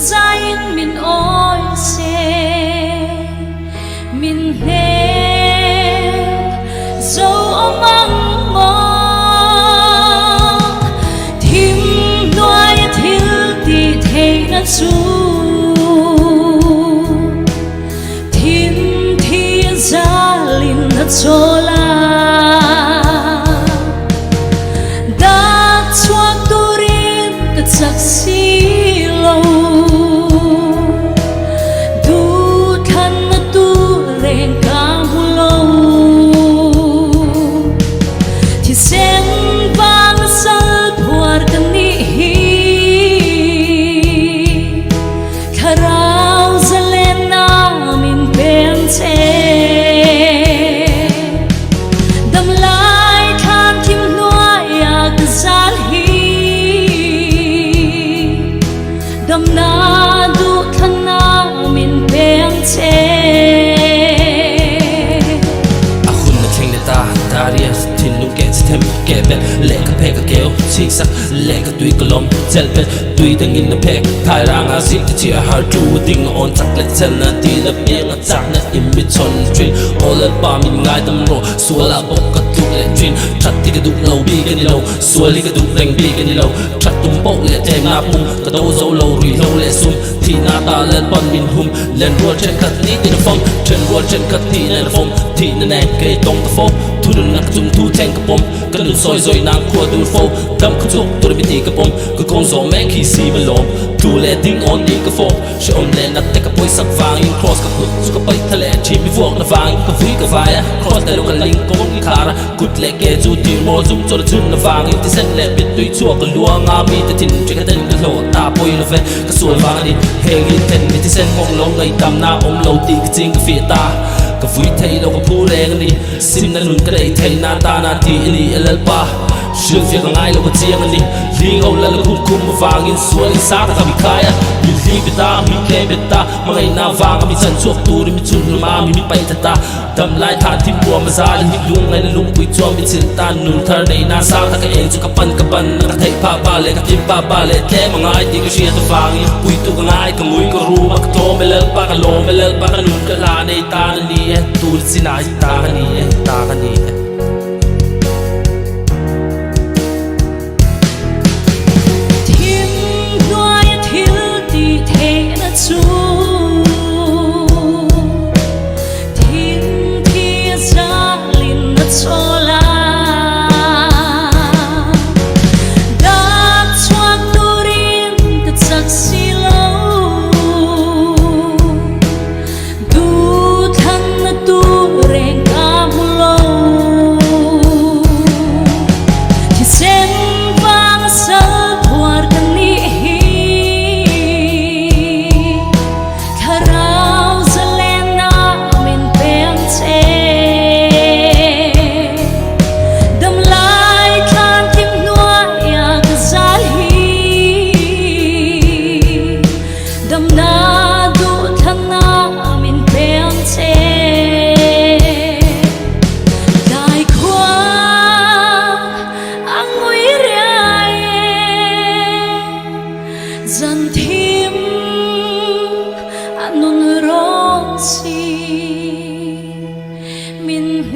Zayin min oi se min he zo omang mo thim noi thil ti thei na chu thim thi zalin na chola da chuak turin ka chaksi lo Dam na du thana min peng che Ahun na thing na ta daria tin lu ke stem ke be le ka pe ka keo sing sak le ka tui kolom sel pe tui dang in na pe thai rang a sim ti a har tu ding on tak le sel na ti la pe nga tak na im mi chon trin all al pa min ngai dam ro su la bok ka tu le trin chat ti ka du lo bi ka ni lo su li ka du reng bi ka ni lo chat tum bok le te na pum ka do zo lo ri lo le sum ti na ta le bon min hum len ruol chen kat ni ti na fom chen ruol chen kat ti na fom ti na ne ke tong ta fo tu na ka tum tu teng ka pom ka lu soi soi nang khua du fo dam ka chok tu bi ti ka pom ka kong zo me ki si ba lo tu le ding on ni ka fo she on le na te ka poi sak vang in cross ka put su ka pai thale chi mi vok na vang ka vui ka vai cross da lo ka ling ko ni khara kut le ke chu ti mo zum cho chun na vang in ti sen le bit tui chu ka luang nga mi te tin che ka den ka lo ta poi lo ve ka su vang ni he gi ten ni ti sen mong lo ngai tam na om lo ti ka jing ka fi ta ka vui thei lo ka pu reng ni sim na nun ka dei thei na ta na ti ni elal pa shil fi ka ngai lo ka chiang ni ling au la kum kum ma vang in sual in sa ka mi kaya mi li bita mi ke bita mangai na vang mi san chuak tu mi chun ma mi pai ta ta dam lai tha tim bua ma za ni lung ngai lung pui chuang mi chin ta nun thar nei na sa ta ka eng chu ka pan ka thei pa pa le ka tim pa pa le tle mangai ti ka shi ta vang in pui tu ka ngai ka ngui ka ru ma ka to me lel pa ka lo me lel pa ka nun ka la nei ta ni tu sinai ta ka ni ta ka ni Dần thêm anh non rong si min